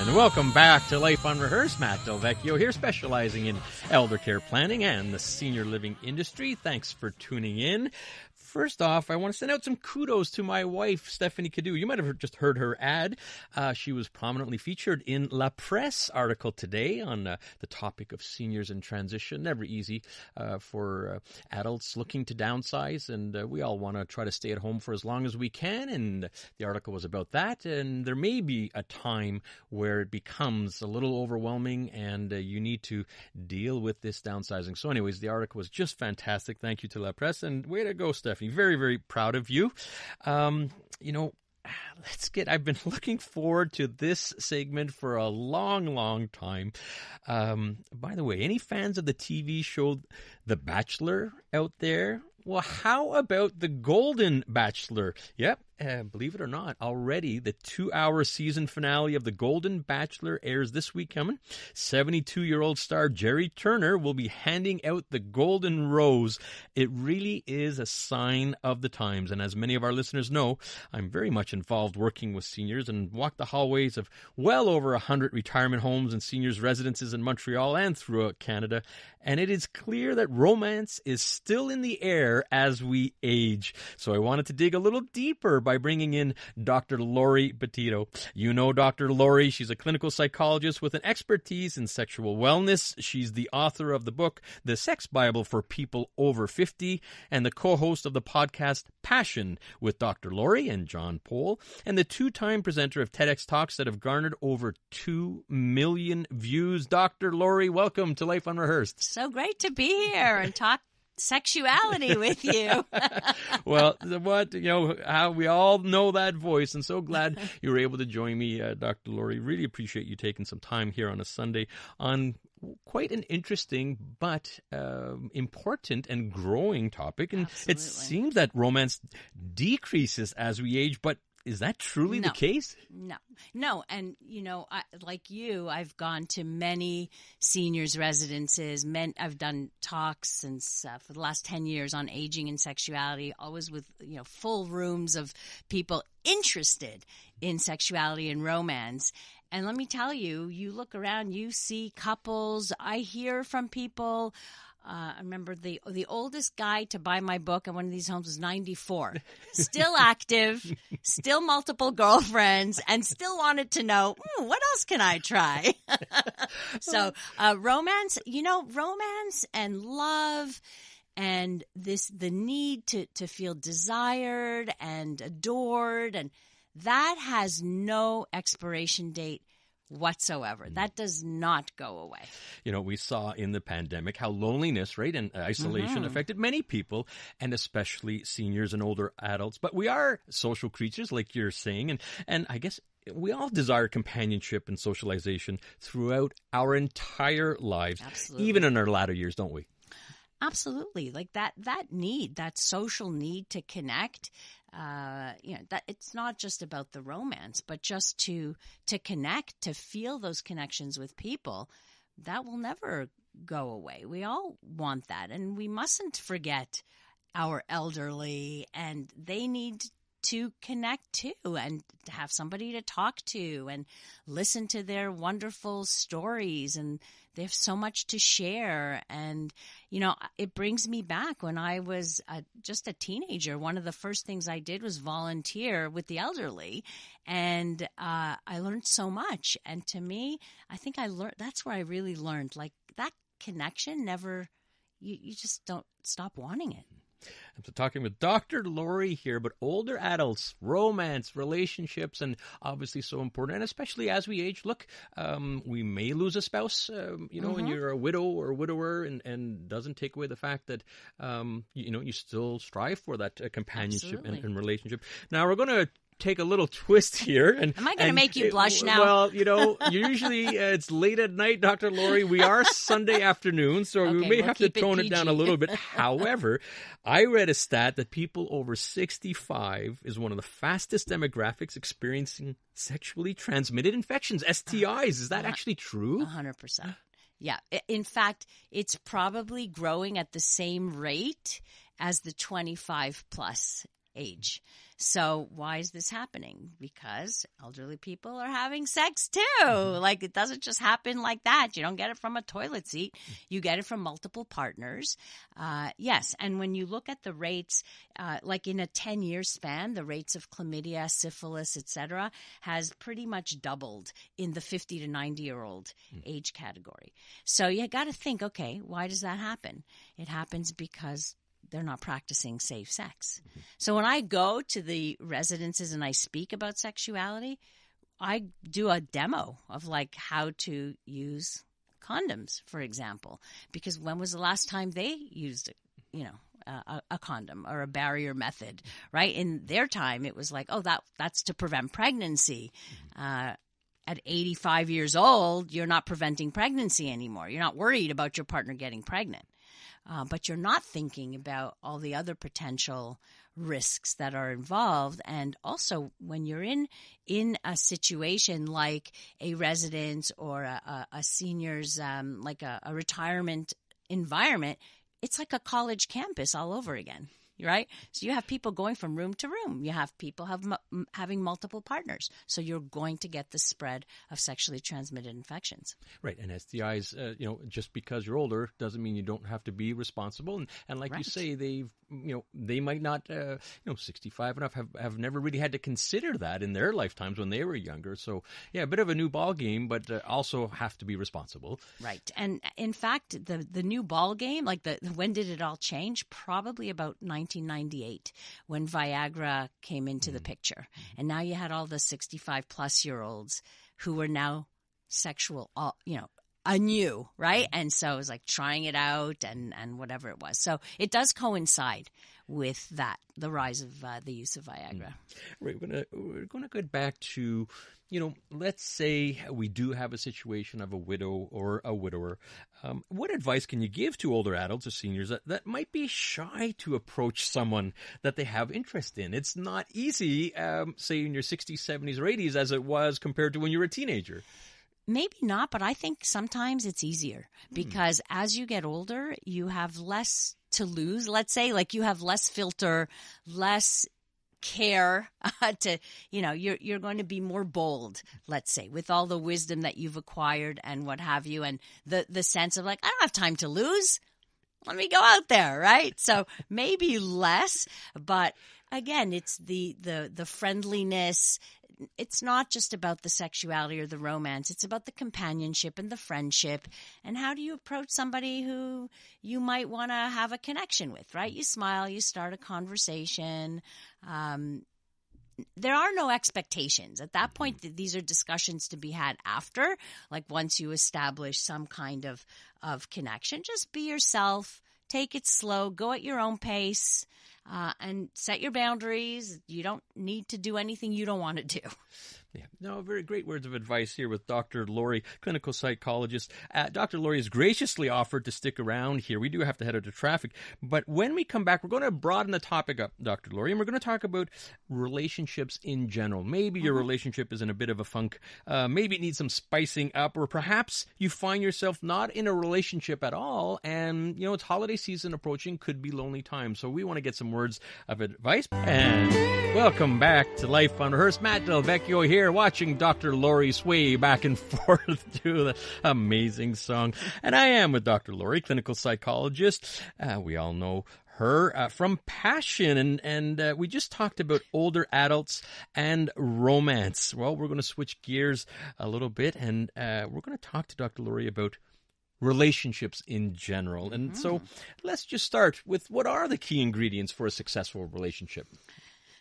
And welcome back to Life Unrehearsed. Matt Del Vecchio here, specializing in elder care planning and the senior living industry. Thanks for tuning in. First off, I want to send out some kudos to my wife, Stephanie Cadieux. You might have just heard her ad. She was prominently featured in La Presse article today on the topic of seniors in transition. Never easy for adults looking to downsize, and we all want to try to stay at home for as long as we can, and the article was about that. And there may be a time where it becomes a little overwhelming and you need to deal with this downsizing. So anyways, the article was just fantastic. Thank you to La Presse, and way to go, Stephanie. Very, very proud of you. I've been looking forward to this segment for a long, long time. By the way, any fans of the TV show The Bachelor out there? Well, how about The Golden Bachelor? Yep. Believe it or not, already the 2-hour season finale of The Golden Bachelor airs this week coming. 72-year-old star Jerry Turner will be handing out the Golden Rose. It really is a sign of the times. And as many of our listeners know, I'm very much involved working with seniors and walk the hallways of well over 100 retirement homes and seniors residences in Montreal and throughout Canada. And it is clear that romance is still in the air as we age. So I wanted to dig a little deeper by bringing in Dr. Laurie Betito. You know Dr. Laurie. She's a clinical psychologist with an expertise in sexual wellness. She's the author of the book, The Sex Bible for People Over 50, and the co-host of the podcast Passion with Dr. Laurie and John Pohl, and the two-time presenter of TEDx Talks that have garnered over 2 million views. Dr. Laurie, welcome to Life Unrehearsed. So great to be here and talk sexuality with you. Well, how we all know that voice, and so glad you were able to join me, Dr. Laurie. Really appreciate you taking some time here on a Sunday on quite an interesting but important and growing topic. And Absolutely. It seems that romance decreases as we age, but is that truly the case? No. And, like you, I've gone to many seniors' residences. I've done talks since for the last 10 years on aging and sexuality, always with, full rooms of people interested in sexuality and romance. And let me tell you, you look around, you see couples. I hear from people. I remember the oldest guy to buy my book at one of these homes was 94. Still active, still multiple girlfriends, and still wanted to know, what else can I try? So romance, romance and love and the need to feel desired and adored, and that has no expiration date whatsoever. That does not go away. We saw in the pandemic how loneliness, right, and isolation affected many people, and especially seniors and older adults. But we are social creatures, like you're saying, and I guess we all desire companionship and socialization throughout our entire lives, Absolutely. Even in our latter years, don't we? Absolutely. Like that need, that social need to connect, that it's not just about the romance, but just to connect, to feel those connections with people, that will never go away. We all want that. And we mustn't forget our elderly, and they need to connect too, and to have somebody to talk to and listen to their wonderful stories, and they have so much to share. And it brings me back when I was just a teenager. One of the first things I did was volunteer with the elderly, and I learned so much. And to me, I think that's where I really learned, like, that connection never, you just don't stop wanting it. I'm talking with Dr. Laurie here, but older adults, romance, relationships, and obviously so important. And especially as we age, look, we may lose a spouse, and you're a widow or a widower, and doesn't take away the fact that, you still strive for that companionship and relationship. Now, we're going to take a little twist here. And am I going to make you blush now? Well, usually it's late at night, Dr. Laurie. We are Sunday afternoon, so we may have to tone it down a little bit. However, I read a stat that people over 65 is one of the fastest demographics experiencing sexually transmitted infections, STIs. Is that actually true? 100%. Yeah. In fact, it's probably growing at the same rate as the 25 plus age. So why is this happening? Because elderly people are having sex too. Like, it doesn't just happen like that. You don't get it from a toilet seat. You get it from multiple partners. Yes. And when you look at the rates, like in a 10-year span, the rates of chlamydia, syphilis, etc., has pretty much doubled in the 50 to 90-year-old age category. So you got to think, okay, why does that happen? It happens because they're not practicing safe sex. So when I go to the residences and I speak about sexuality, I do a demo of like how to use condoms, for example, because when was the last time they used, a condom or a barrier method, right? In their time, it was like, oh, that's to prevent pregnancy. At 85 years old, you're not preventing pregnancy anymore. You're not worried about your partner getting pregnant. But you're not thinking about all the other potential risks that are involved. And also, when you're in a situation like a residence or a senior's, like a retirement environment, it's like a college campus all over again. Right? So you have people going from room to room. You have people having multiple partners. So you're going to get the spread of sexually transmitted infections. Right. And STIs, just because you're older doesn't mean you don't have to be responsible. And like you say, they might not, 65 and up have never really had to consider that in their lifetimes when they were younger. So, yeah, a bit of a new ball game, but also have to be responsible. Right. And in fact, the new ball game, like when did it all change? Probably about 1998 when Viagra came into the picture. And now you had all the 65 plus year olds who were now sexual, anew, right? And so it was like trying it out and whatever it was. So it does coincide with that, the rise of the use of Viagra. Right. We're going to go back to, let's say we do have a situation of a widow or a widower. What advice can you give to older adults or seniors that might be shy to approach someone that they have interest in? It's not easy, say in your 60s, 70s, or 80s as it was compared to when you were a teenager. Maybe not, but I think sometimes it's easier because as you get older, you have less to lose. Let's say, like, you have less filter, less care you're going to be more bold, let's say, with all the wisdom that you've acquired and what have you, and the sense of like, I don't have time to lose. Let me go out there, right? So maybe less, but again, it's the friendliness. It's not just about the sexuality or the romance. It's about the companionship and the friendship. And how do you approach somebody who you might want to have a connection with, right? You smile, you start a conversation. There are no expectations. At that point, these are discussions to be had after, like once you establish some kind of connection. Just be yourself, take it slow, go at your own pace. And set your boundaries. You don't need to do anything you don't want to do. Yeah. No, very great words of advice here with Dr. Laurie, clinical psychologist. Dr. Laurie has graciously offered to stick around here. We do have to head out to traffic. But when we come back, we're going to broaden the topic up, Dr. Laurie, and we're going to talk about relationships in general. Maybe your relationship is in a bit of a funk. Maybe it needs some spicing up, or perhaps you find yourself not in a relationship at all, and, it's holiday season approaching, could be lonely time. So we want to get some words of advice. And welcome back to Life Unrehearsed. Matt Del Vecchio here, watching Dr. Laurie sway back and forth to the amazing song. And I am with Dr. Laurie, clinical psychologist. We all know her from Passion, and we just talked about older adults and romance. Well, we're going to switch gears a little bit, and we're going to talk to Dr. Laurie about relationships in general. And so let's just start with, what are the key ingredients for a successful relationship?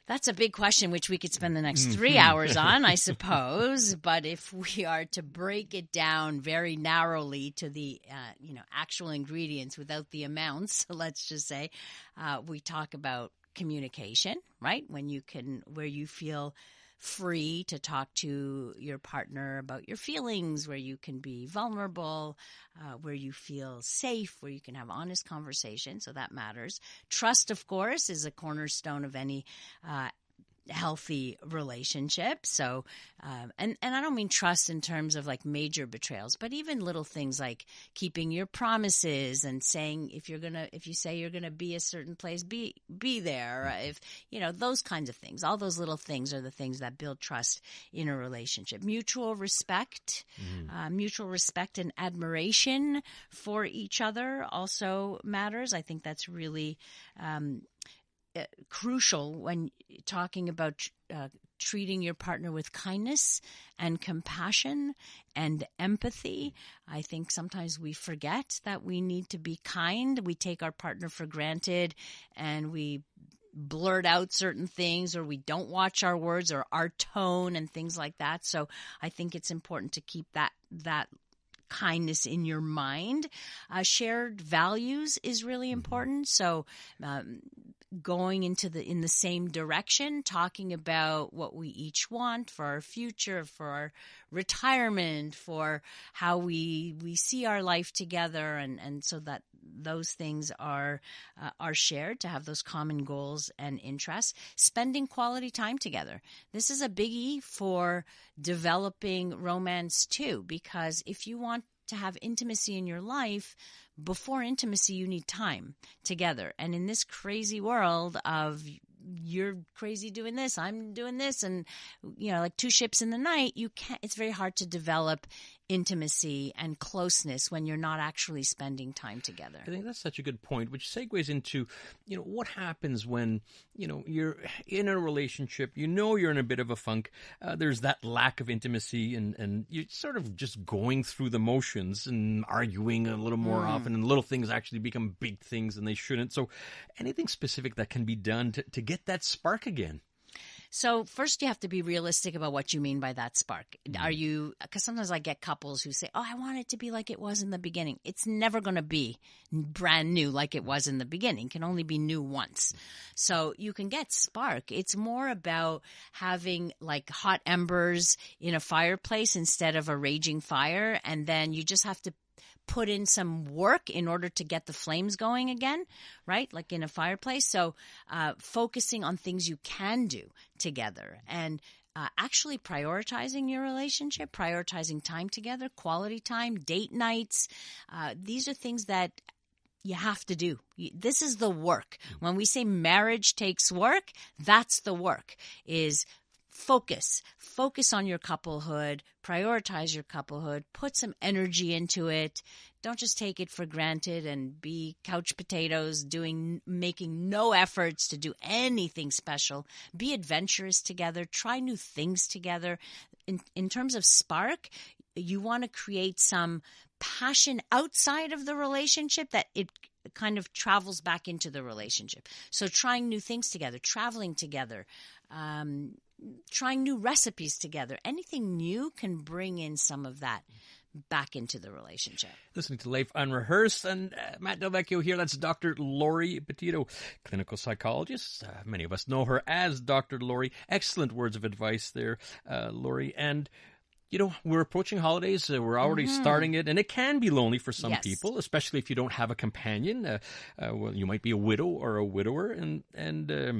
That's a big question, which we could spend the next 3 hours on, I suppose. But if we are to break it down very narrowly to the, actual ingredients without the amounts, let's just say, we talk about communication, right? Where you feel free to talk to your partner about your feelings, where you can be vulnerable, where you feel safe, where you can have honest conversation. So that matters. Trust, of course, is a cornerstone of any healthy relationship. So, and I don't mean trust in terms of like major betrayals, but even little things like keeping your promises and saying if you say you're gonna be a certain place, be there. If those kinds of things, all those little things are the things that build trust in a relationship. Mutual respect and admiration for each other also matters. I think that's really crucial when talking about treating your partner with kindness and compassion and empathy. I think sometimes we forget that we need to be kind. We take our partner for granted and we blurt out certain things, or we don't watch our words or our tone and things like that. So I think it's important to keep that kindness in your mind. Shared values is really important. So going in the same direction, talking about what we each want for our future, for our retirement, for how we see our life together, and so that those things are shared, to have those common goals and interests. Spending quality time together. This is a biggie for developing romance too, because if you want to have intimacy in your life, before intimacy, you need time together. And in this crazy world of you're crazy doing this, I'm doing this, and like two ships in the night, it's very hard to develop intimacy and closeness when you're not actually spending time together. I think that's such a good point, which segues into, what happens when, you're in a relationship, you're in a bit of a funk, there's that lack of intimacy, and you're sort of just going through the motions and arguing a little more often, and little things actually become big things and they shouldn't. So anything specific that can be done to get that spark again? So first you have to be realistic about what you mean by that spark. Because sometimes I get couples who say, I want it to be like it was in the beginning. It's never going to be brand new like it was in the beginning. It can only be new once. So you can get spark. It's more about having like hot embers in a fireplace instead of a raging fire. And then you just have to put in some work in order to get the flames going again, right? Like in a fireplace. So focusing on things you can do together and actually prioritizing your relationship, prioritizing time together, quality time, date nights. These are things that you have to do. This is the work. When we say marriage takes work, that's the work, is focus on your couplehood, prioritize your couplehood, put some energy into it. Don't just take it for granted and be couch potatoes, making no efforts to do anything special. Be adventurous together, try new things together. In terms of spark, you want to create some passion outside of the relationship that it kind of travels back into the relationship. So trying new things together, traveling together, trying new recipes together. Anything new can bring in some of that back into the relationship. Listening to Life Unrehearsed, and Matt Del Vecchio here. That's Dr. Laurie Betito, clinical psychologist. Many of us know her as Dr. Laurie. Excellent words of advice there, Laurie. And we're approaching holidays. We're already starting it, and it can be lonely for some people, especially if you don't have a companion. You might be a widow or a widower, and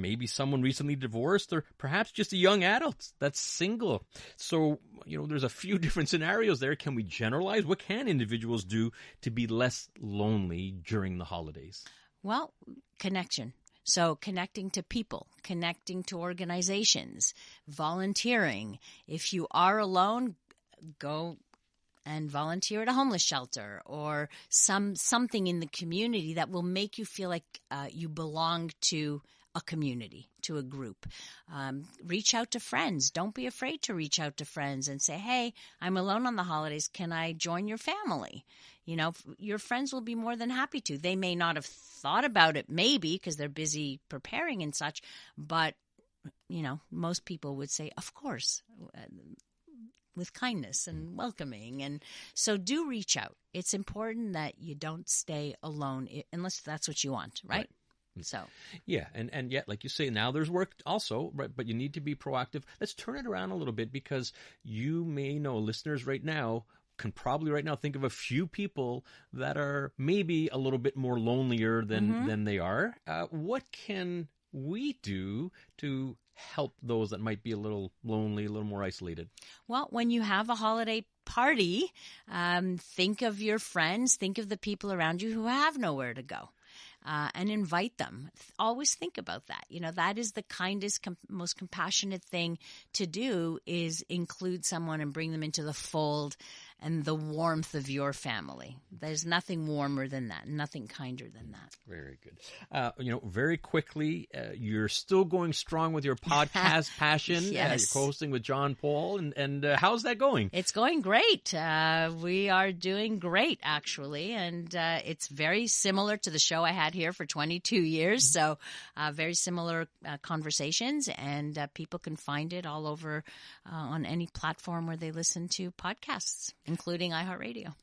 maybe someone recently divorced, or perhaps just a young adult that's single. So, there's a few different scenarios there. Can we generalize? What can individuals do to be less lonely during the holidays? Well, connection. So connecting to people, connecting to organizations, volunteering. If you are alone, go and volunteer at a homeless shelter or something in the community that will make you feel like you belong to a community, to a group. Reach out to friends. Don't be afraid to reach out to friends and say, hey, I'm alone on the holidays. Can I join your family? Your friends will be more than happy to. They may not have thought about it, maybe, because they're busy preparing and such. But, most people would say, of course, with kindness and welcoming. And so do reach out. It's important that you don't stay alone unless that's what you want, right? So yeah, and yet, like you say, now there's work also, right? But you need to be proactive. Let's turn it around a little bit, because you may know, listeners right now can probably right now think of a few people that are maybe a little bit more lonelier than they are. What can we do to help those that might be a little lonely, a little more isolated? Well, when you have a holiday party, think of your friends, think of the people around you who have nowhere to go. And invite them. Always think about that. That is the kindest, most compassionate thing to do, is include someone and bring them into the fold and the warmth of your family. There's nothing warmer than that, nothing kinder than that. Very good. Very quickly, you're still going strong with your podcast passion. Yes. You're co-hosting with John Paul. And how's that going? It's going great. We are doing great, actually. And it's very similar to the show I had here for 22 years. So very similar conversations. And people can find it all over on any platform where they listen to podcasts, including iHeartRadio.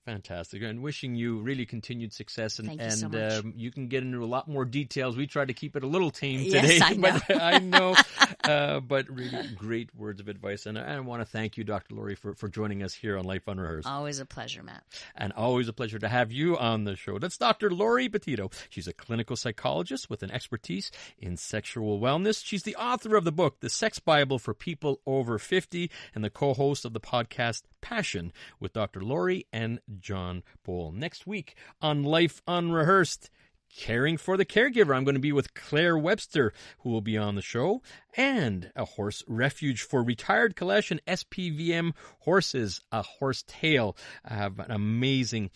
Fantastic. And wishing you really continued success. Thank you so much. You can get into a lot more details. We tried to keep it a little tame Yes, today. I know. But I know. But really great words of advice. And I want to thank you, Dr. Laurie, for joining us here on Life Unrehearsed. Always a pleasure, Matt. And always a pleasure to have you on the show. That's Dr. Laurie Betito. She's a clinical psychologist with an expertise in sexual wellness. She's the author of the book, The Sex Bible for People Over 50, and the co-host of the podcast Passion with Dr. Laurie and John Paul. Next week on Life Unrehearsed, Caring for the Caregiver, I'm going to be with Claire Webster, who will be on the show, and a horse refuge for retired Kalesh and SPVM horses, A Horse Tale. I have an amazing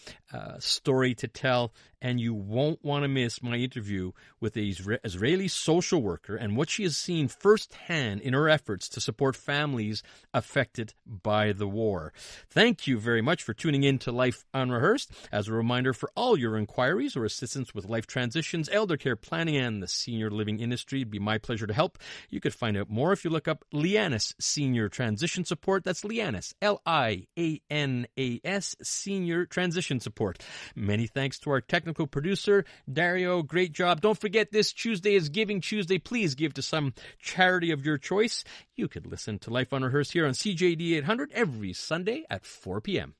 story to tell, and you won't want to miss my interview with the Israeli social worker and what she has seen firsthand in her efforts to support families affected by the war. Thank you very much for tuning in to Life Unrehearsed. As a reminder, for all your inquiries or assistance with life transitions, elder care planning, and the senior living industry, it'd be my pleasure to help. You could find out more if you look up Lianas Senior Transition Support. That's Lianas, Lianas, Senior Transition Support. Many thanks to our technical producer, Dario. Great job. Don't forget, this Tuesday is Giving Tuesday. Please give to some charity of your choice. You could listen to Life Unrehearsed here on CJD 800 every Sunday at 4 p.m.